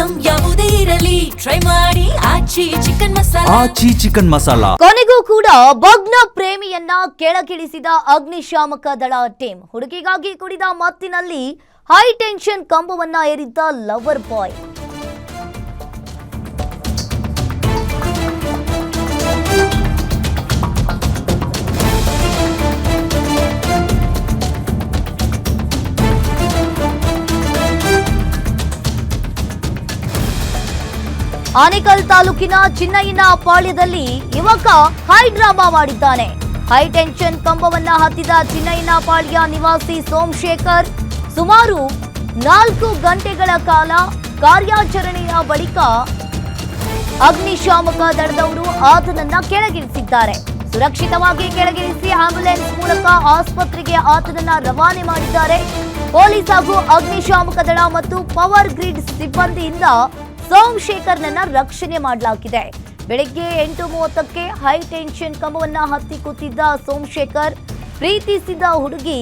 Item ಯಾವುದೇ ಇರಲಿ try ಮಾಡಿ ಆಚಿ ಚಿಕನ್ ಮಸಾಲಾ. ಕೊನೆಗೂ ಕೂಡ ಭಗ್ನ ಪ್ರೇಮಿಯನ್ನ ಕೆಳಗಿಳಿಸಿದ ಅಗ್ನಿಶಾಮಕ ದಳ ಟೀಮ್. ಹುಡುಗಿಗಾಗಿ ಕುಡಿದ ಮತ್ತಿನಲ್ಲಿ ಹೈ ಟೆನ್ಷನ್ ಕಂಬವನ್ನ ಏರಿದ್ದ ಲವರ್ ಬಾಯ್. ಆನೇಕಲ್ ತಾಲೂಕಿನ ಚಿನ್ನಯ್ಯನ ಪಾಳ್ಯದಲ್ಲಿ ಯುವಕ ಹೈ ಡ್ರಾಮಾ ಮಾಡಿದ್ದಾನೆ. ಹೈ ಟೆನ್ಷನ್ ಕಂಬವನ್ನ ಹತ್ತಿದ ಚಿನ್ನಯ್ಯನ ಪಾಳ್ಯ ನಿವಾಸಿ ಸೋಮಶೇಖರ್ ಸುಮಾರು 4 ಗಂಟೆಗಳ ಕಾಲ ಕಾರ್ಯಾಚರಣೆಯ ಬಳಿಕ ಅಗ್ನಿಶಾಮಕ ದಳದವರು ಆತನನ್ನ ಕೆಳಗಿಳಿಸಿದ್ದಾರೆ. ಸುರಕ್ಷಿತವಾಗಿ ಕೆಳಗಿಳಿಸಿ ಆಂಬ್ಯುಲೆನ್ಸ್ ಮೂಲಕ ಆಸ್ಪತ್ರೆಗೆ ಆತನನ್ನ ರವಾನೆ ಮಾಡಿದ್ದಾರೆ. ಪೊಲೀಸ್ ಹಾಗೂ ಅಗ್ನಿಶಾಮಕ ದಳ ಮತ್ತು ಪವರ್ ಗ್ರಿಡ್ ಸಿಬ್ಬಂದಿಯಿಂದ ಸೋಮಶೇಖರ್ನನ್ನ ರಕ್ಷಣೆ ಮಾಡಲಾಗಿದೆ. ಬೆಳಗ್ಗೆ 8:30ಕ್ಕೆ ಹೈ ಟೆನ್ಷನ್ ಕಂಬವನ್ನ ಹತ್ತಿ ಕೂತಿದ್ದ ಸೋಮಶೇಖರ್ ಪ್ರೀತಿಸಿದ ಹುಡುಗಿ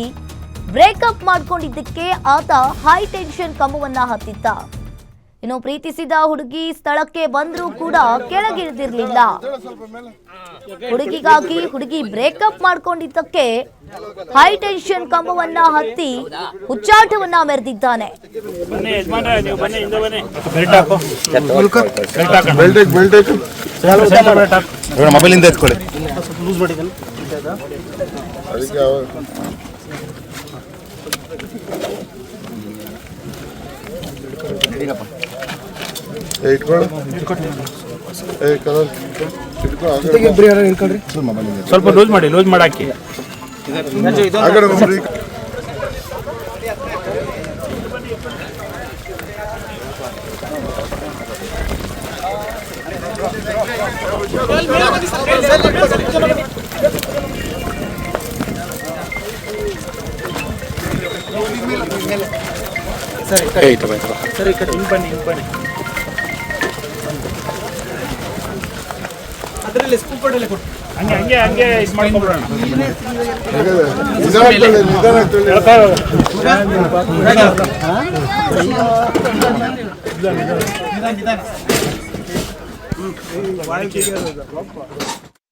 ಬ್ರೇಕಪ್ ಮಾಡ್ಕೊಂಡಿದ್ದಕ್ಕೆ ಆತ ಹೈ ಟೆನ್ಷನ್ ಕಂಬವನ್ನ ಹತ್ತಿದ್ದ. ಇನ್ನು ಪ್ರೀತಿಸಿದ ಹುಡುಗಿ ಸ್ಥಳಕ್ಕೆ ಬಂದರೂ ಕೂಡ ಕೆಳಗಿಳಿದಿರಲಿಲ್ಲ. ಹುಡುಗಿ ಬ್ರೇಕಪ್ ಮಾಡ್ಕೊಂಡಿದ್ದಕ್ಕೆ ಹೈ ಟೆನ್ಷನ್ ಕಂಬವನ್ನ ಹತ್ತಿ ಹುಚ್ಚಾಟವನ್ನ ಮೆರೆದಿದ್ದಾನೆ. ಸ್ವಲ್ಪ ಲೂಸ್ ಮಾಡಾಕಿ. ಸರಿ ಬನ್ನಿ ಅದರಲ್ಲಿ ಸ್ಕೂಪಡಲ್ಲೇ ಕೊಟ್ಟು ಹಂಗೆ ಇದು ಮಾಡ್ಕೊಂಡ್ಬಿಡೋಣ. ನಿಧಾನ